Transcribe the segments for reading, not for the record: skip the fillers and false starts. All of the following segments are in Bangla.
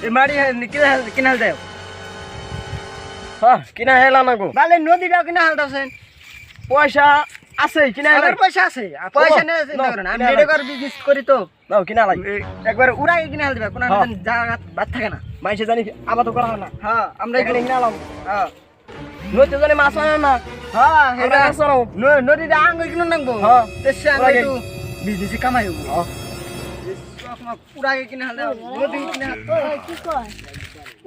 এই মাটি কিনা হাল দেও হ্যাঁ কিনা হেলা না গো বালে নদীটাও কিনা হাল দাওছেন পয়সা আছে কিনা হেলা আমার পয়সা আছে পয়সা নেই চিন্তা করেন আমি রেডিওর বিজনেস করি তো নাও কিনা লাগে একবার উড়াই কিনা হাল দিবা কোন জায়গা বাদ থাকে না মাইসে জানি আবার তো করা হয় না হ্যাঁ আমরা এখানে কিনা লাম হ্যাঁ নদীতে জানি মাছ হয় না হ্যাঁ আমরা হেরা মাছ নাও নদীতে আঙ্গ কিনা নাকবো হ্যাঁ দেশে আঙ্গ একটু বিজনেসে কামাই হবো হ্যাঁ উড়াই কিনা হাল দাও নদী কিনা হাল ওই কি কয়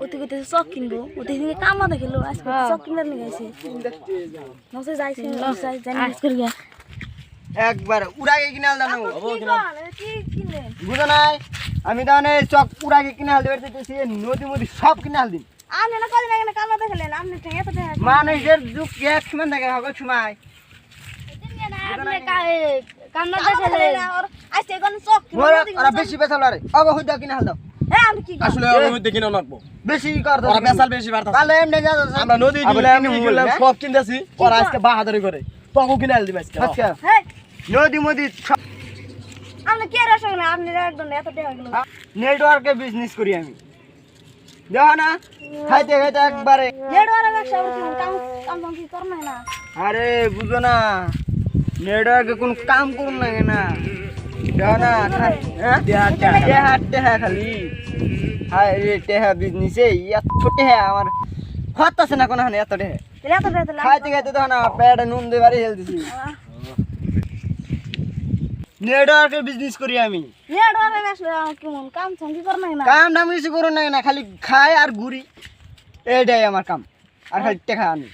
ওতে কইতে চক কিনবো ওতে থেকে কামা দেখিলো আজকে চক কিনার নিয়ে গেছে নসে যাইছে নসে জানি করে গিয়া একবার উড়াই কিনা হাল দাও কি কিনলে বুঝো নাই আমি তাহলে চক উড়াই কিনা হাল দেবে চাইতেছি নদী মদি সব কিনা হাল দিন আপনি না কদিন আগে কামা দেখালেন আপনি থেকে এত টাকা মানুষের যুগ এক সময় থাকে সকল সময় আপনি কামা দেখালেন আর আজকে কোন চক ওরা বেশি বেসাল আরে অগো হইদা কিনা হাল দাও হ্যাঁ আমি কি আসলে আমি মধ্যে কিনা নাকবো বেশি কর দাও ওরা বেসাল বেশি বাড়তা তাহলে এমনি যা আমরা নদী গেলাম সব কিনতেছি ওরা আজকে বাহাদুরি করে তখন কিনা হেল দিবে আজকে আচ্ছা হ্যাঁ নদী মদি আপনি কি আর আসলে আপনি একদম এত টাকা গেল নেটওয়ার্কে বিজনেস করি আমি দেখো না খাইতে খাইতে একবারে নেড়ওয়ারা ব্যবসা করতে কাম কাম কি করনা না আরে বুঝো না নেটওয়ার্কে কোন কাম করুন না না দেখো না টেহা খালি হায় রে টেহা বিজনেসে এত টেহা আমার হত আছে না কোনো এত টেহা এত টাকা খাইতে খাইতে দেখো না পেটে নুন দিয়ে বাড়ি হেল দিছি নেটওয়ার্কের বিজনেস করি আমি নেড়ওয়ারা ব্যবসা কেমন কাম কি করনা না কাম দাম কিছু করুন না খালি খাই আর ঘুরি এইটাই আমার কাম আর খালি টেকা আনি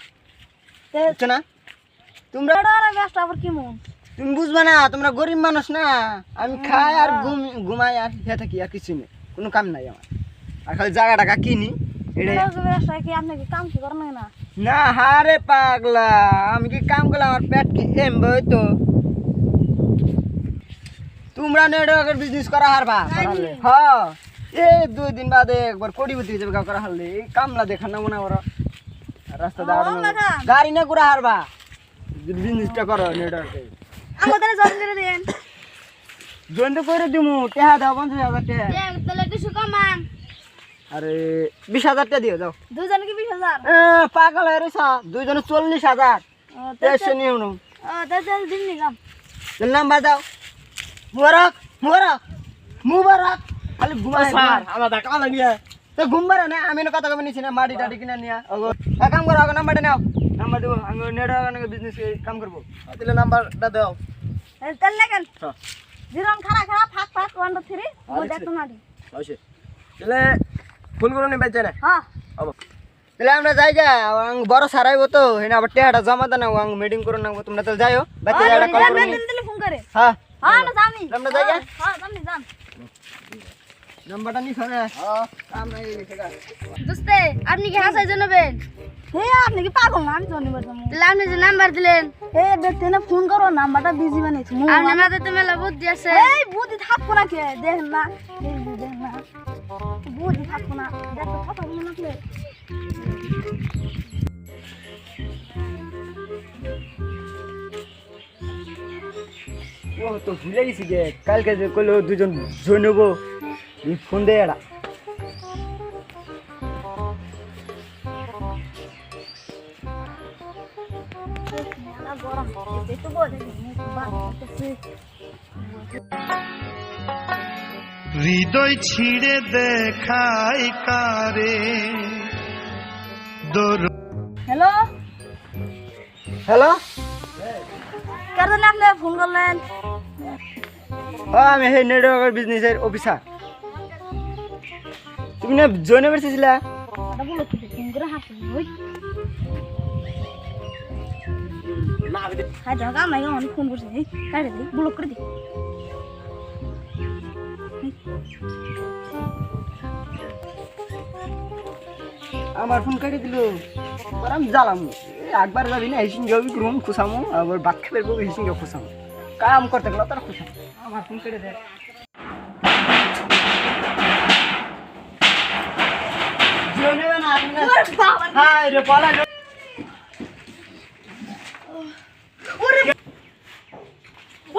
বুঝছো না তোমরা নেড়ওয়ারা ব্যবসা আবার কেমন তুমি বুঝবে না তোমরা গরিব মানুষ না আমি খাই আর ঘুমাই আর খেয়ে থাকি আর কিছু নেই কোনো কাম নাই আমার আর খালি জায়গা টাকা কিনি এটাই ব্যবসা কি আপনি কি কাম কি করনা না না হারে পাগলা আমি কি কাম করলাম আমার পেট কি এমবে হইতো তোমরা নেটওয়ার্কের বিজনেস করা হারবা হ্যাঁ এই 2 দিন বাদে একবার কোটিপতি হয়ে যাবে করা হারলে এই কামলা দেখা না মনে ওরা রাস্তা দাঁড়ানো গাড়ি না ঘুরা হারবা বিজনেসটা করো নেটওয়ার্কে আমাদের জয়েন করে দেন জয়েন তো করে দিমু টেহা দাও 50,000 টাকা তাহলে কিছু কমান আরে 20,000 টাকা দিও যাও দুজন কি 20,000 পাগল হয়ে রেছ দুইজনে 40,000 এসে নিও না তাহলে দিন নিলাম নাম্বার দাও মুবারক খালি ঘুমাই স্যার আমরা টাকা লাগিয়ে তো ঘুমবার না আমি কথা কবে নিছি না মাটি টাটি কিনা নিয়া কাম করো নাম্বারটা নাও নাম্বার দেবো আমি নেটওয়ার্ক বিজনেস কাম করবো দিলে নাম্বারটা দাও তাহলে লেখেন জিরন খারা ফাক 1 2 3 ও দেখো না আছে দিলে ফোন করো নি বাইতে না হ্যাঁ তাহলে আমরা যাই যা বড় সারাইবো তো হেনা আবার টেহাটা জমা দাও না মিটিং করো না তোমরা তাহলে যাইও বাচ্চা যারা কল করো দিলে ফোন করে হ্যাঁ হ্যাঁ না জানি আমরা যাই যা হ্যাঁ জানি জান নাম্বারটা নি ফোনে হ্যাঁ কাম নাই সেটা দোস্তে আপনি কি হাসাই জানাবেন হে আপনি কি পাগল না আমি জানি বলতাম তাহলে আপনি যে নাম্বার দিলেন এ দেখতে না ফোন করো নাম্বারটা বিজি বানাইছি আপনি আমাদের তো মেলা বুদ্ধি আছে এই বুদ্ধি থাকবো না কে দেখেন না দেখেন না বুদ্ধি থাকবো না দেখো কথা বলুন আপনি ও তো ভুলে গেছি গে কালকে যে কইলো দুজন জয় নেবো ফোন দে এরা হৃদয় ছিঁড়ে দেখাই কারে হ্যালো হ্যালো কার জন্য আপনি ফোন করলেন আমি সেই নেটওয়ার্কের বিজনেসের অফিসার তুমি না জয়েন করছিলা এটা বলো কি ফোন করে হাসি ওই হাই দাও আমি অনেক ফোন করছি এই কাটে দি ব্লক করে দি আমার ফোন কেটে দিল আমি জ্বালাম একবার যাবি না হিসিং যাবি রুম খুশামো আবার ভাত খাবে হিসিং খুশামো কাম করতে গেল তারা খুশাম আমার ফোন কেটে দেয় হাই রে পালা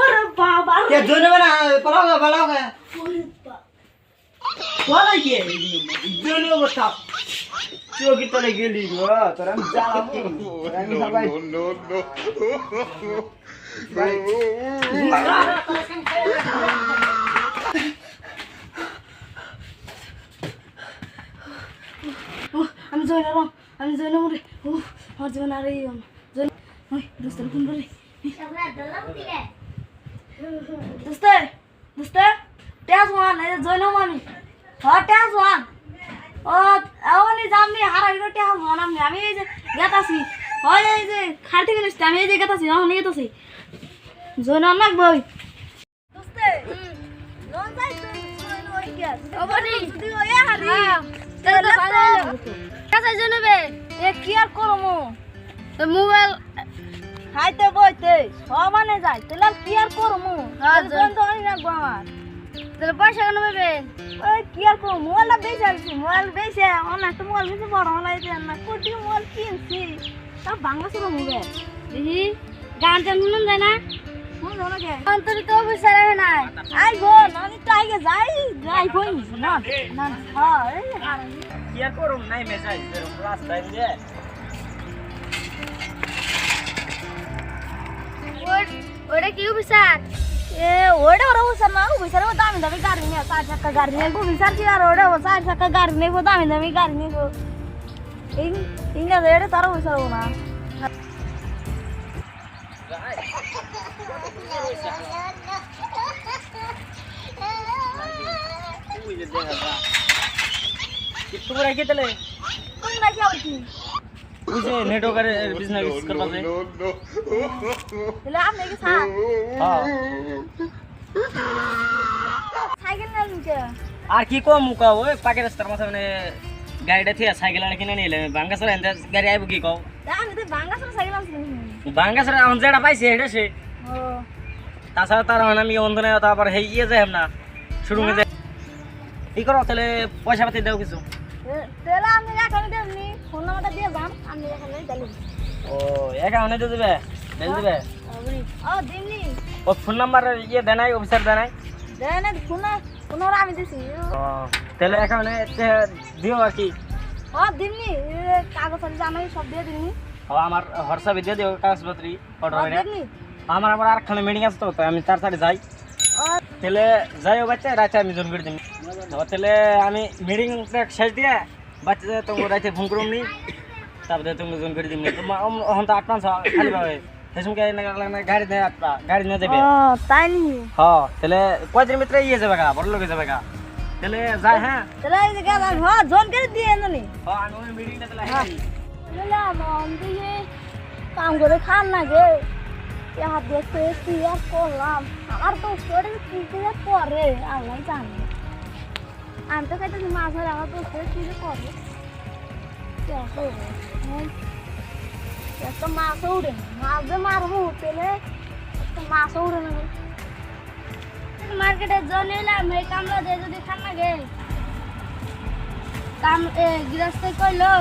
ওরে বাবা কে জোনে না পালাও পালাও তোলাই কে দিলো বসা চোখি তলে গেলি গো তোর আমি জ্বালাবো আমি সবাই আমি জয় না মরে ও আমার জীবন আর এই জয় ওই দোস্তের ফোন করে দোস্তে ট্যাস ওয়ান এই জয় না আমি হ্যাঁ ট্যাস ওয়ান ও আওনি জামনি হারাই গো ট্যাস ওয়ান আমি এই যে গেতাছি হয় এই যে খাইতে গেলিস আমি এই যে গেতাছি এখন গেতাছি জয় না নাক বই দোস্তে লোন যাই তুই ওই কে ওবনি যদি ওই হারি তেল ভালো কাছে জনবে এ কি আর করমু তো মোবাইল খাইতে বইতে সমানে যায় তাহলে আর কি আর করমু কোন তো আনি না আমার তাহলে পয়সা কেন পাবে ওই কি আর করমু মোবাইলটা বেচে আনছি মোবাইল বেচে অনেক তো মোবাইল বেচে বড় হলাই দেন না কোটি মোবাইল কিনছি তা ভাঙা ছিল মোবাইল দেখি গান টান শুনুন যায় না শুনুন না কে অন্তরে তো পয়সা রাখে না আই গো আমি তো আগে যাই কই না না হ্যাঁ এই কি আর করুম নাই মেজাজ রাস্তায় যে ওটা কি বিচার এ ওটা বিচার না বিচার দামি দামি গাড়ি নিয়ে 4 চাকা গাড়ি নিয়ে বিচার কি আর ওটা 4 চাকা গাড়ি নিয়ে দামি দামি গাড়ি নিয়ে ইংরেজি এটা তার বিচার না তোমরা কি তাহলে তোমরা কি আছি ওই যে নেটওয়ার্কের বিজনেস করবা যে তাহলে আপনি কি স্যার হ্যাঁ সাইকেল না নিতে আর কি কম মুকা ওই পাকে রাস্তার মাথা মানে গাড়িটা থেকে সাইকেল আর কিনে নিলে বাঙ্গাসরা এন্ড গাড়ি আইব কি কও আমি তো বাঙ্গাসরা সাইকেল আনছি বাঙ্গাসরা এখন যেটা পাইছে এটা সে ও তাছাড়া তার মানে আমি অন্ধনে তারপর হে ইয়ে যাই না শুরু হয়ে যায় কি করো তাহলে পয়সা পাতি দাও কিছু তাহলে আপনি এখানে দেননি ফোন নাম্বারটা দিয়ে যান আমি এখানে দিলাম ও একাউন্টে দিয়ে দেবে দিয়ে দেবে ও দিমনি ও ফোন নাম্বার ইয়ে দেনাই অফিসার দেনাই দেন ফোন আমি দিছি ও তাহলে একাউন্টে দিও আর কি ও দিমনি কাগজ আছে জানাই সব দিয়ে দিমনি ও আমার হোয়াটসঅ্যাপে দিয়ে দিও কাগজপত্র অর্ডার করে দিমনি আমার আবার আরেকখানে মিটিং আছে তো আমি তাড়াতাড়ি যাই ও তাহলে যাইও বাচ্চা রাতে আমি জয়েন করে দিন তাহলে আমি মিটিং শেষ দিয়ে বাচ্চা তোমার রাতে ফোন করুন নি তারপরে তুমি জয়েন করে দিন তোমার এখন তো অ্যাডভান্স খালি পাবে সেসমকে গাড়ি দেয় গাড়ি নিয়ে যাবে ও তাই নি হ্যাঁ তাহলে কয়দিন ভিতরে ইয়ে যাবে গা বড় লোকে যাবে গা তাহলে যাই হ্যাঁ তাহলে এই যে গেলাম হ্যাঁ জোন করে দিয়ে এনে হ্যাঁ আমি ওই মিটিংটা তাহলে তাহলে আমার দিয়ে কাম করে খান না গে হাত দেখতে কি আর করলাম আমার তো করে কি করে আল্লাহ জানে আমি তো খাইতেছি মাছ ধরে আমার তো কি করে একটা মাছ উড়ে মাছ যে মারবো তেলে একটা মাছ উড়ে না মার্কেটে জল এলাম এই কামলা দিয়ে যদি খান না গে কাম গৃহস্থ কইলো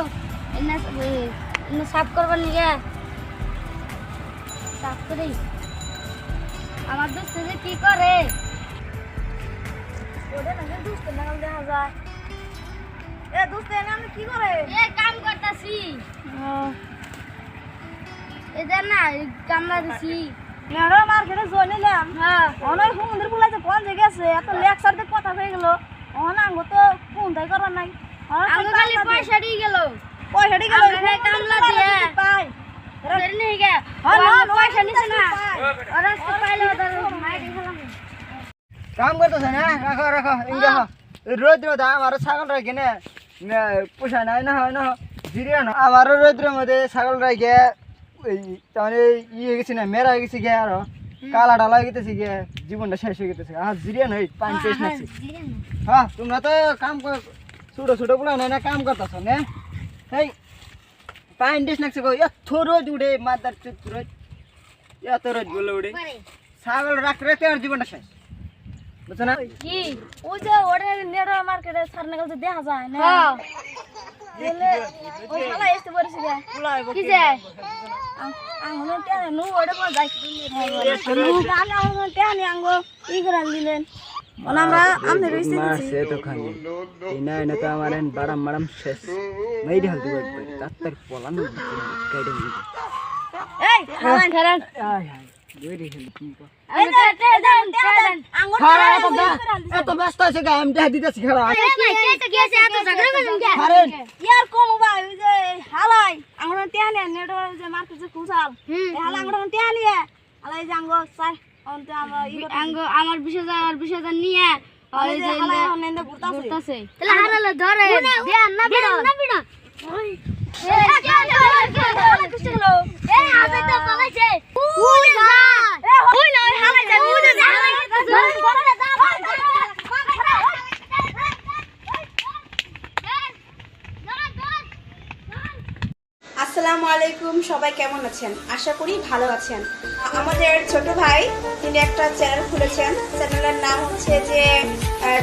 এনে সাফ করবার নিয়ে সাফ করি আমার দোস্ত যে কি করে ওটা না দোস্ত নাগাল দেখা যায় এ দোস্ত এনে আমি কি করে এ কাম করতাছি এদের না কামলা দিছি মেরো মার্কেটে জল নিলাম হ্যাঁ অনেক সুন্দর ফুলাইছে কোন জায়গা আছে এত লেকচার দিয়ে কথা হয়ে গেল অন আঙ্গ তো ফোন তাই করার নাই আঙ্গ খালি পয়সা দিয়ে গেল কামলা দিয়ে পাই রেডি নেই গে হ্যাঁ পয়সা নিছে না ওরা তো পাইলো ওদের মাইরি খেলাম কাম করতেছে না রাখো রাখো ইঙ্গা রোদ্র দা আমার ছাগল রাখে না পোষা নাই না হয় না জিরিয়া না আমার রোদ্রের মধ্যে ছাগল রাখে তাহলে ইয়ে গেছি না মেরা গেছি গে আরো কালা ডালা গেতেছি গে জীবনটা শেষ হয়ে গেতেছে আর জিরিয়া নই পানি পেশ নাছি হ্যাঁ তোমরা তো কাম ছোট ছোট বলে না কাম করতেছ না এই পানি টেস নাকছে গো এত রোদ উঠে মাদার চুত রোদ এত রোদ বলে উঠে ছাগল রাখতে রাখতে আর জীবনটা শেষ বুঝছো না কি ওই যে ওরে নেড়া মার্কেটে সারনে গেল দেখা যায় না হ্যাঁ দিলে ওই শালা এসে পড়েছে গে কি যে আঙ্গুল টেনে নু ওরে কোন যাই নু গালে আঙ্গুল টেনে আঙ্গুল ই করে দিলেন আমরা আমনে রইছি মারছে তো খানি না না তো আমার এন বারাম মারাম শেষ মেইডি হালতে করবে তার পলানো কাইডে নিতে এই খারান আয় হায় দুইরি হেলছি এই দেন আঙ্গুর এত ব্যস্ত আছে গা আমি দেখ দিতেছি খেলা কারেন ইয়ার কম ভাই ওই যে হালাই আঙ্গুর টিয়ানি নেট যে মার্কেট যে কুসাল এই হালা আঙ্গুর টিয়ানি হালাই যে আঙ্গুর চাই অন্ত আমরা আঙ্গুর আমার 20000 নিয়ে ওই যে হালাই অনেন্দা ঘুরতাছে তাহলে হারালে ধরে দেন না বিড়া ওই এই আবে তো পালাইছে ওই যা ওই না ওই হালাই যায় ওই যা আসসালামু আলাইকুম, সবাই কেমন আছেন? আশা করি ভালো আছেন। আমাদের ছোট ভাই তিনি একটা চ্যানেল খুলেছেন, চ্যানেলের নাম হচ্ছে যে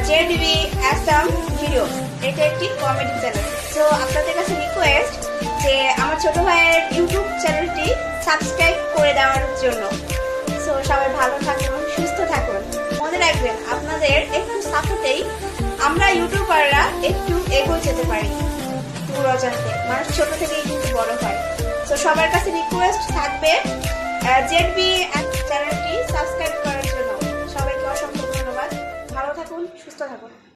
জেডিবি আসাম ভিডিও। এটা একটি কমেডি চ্যানেল। তো আপনাদের কাছে রিকোয়েস্ট যে আমার ছোট ভাইয়ের ইউটিউব চ্যানেলটি সাবস্ক্রাইব করে দেওয়ার জন্য। সো সবাই ভালো থাকুন, সুস্থ থাকুন। মনে রাখবেন আপনাদের একটু সাপোর্টেই আমরা ইউটিউবাররা একটু এগিয়ে যেতে পারি। অজান্তে মানুষ ছোট থেকেই কিন্তু বড় হয়। তো সবার কাছে রিকোয়েস্ট থাকবে জেডবি চ্যানেলটি সাবস্ক্রাইব করার জন্য। সবাইকে অসংখ্য ধন্যবাদ। ভালো থাকুন, সুস্থ থাকুন।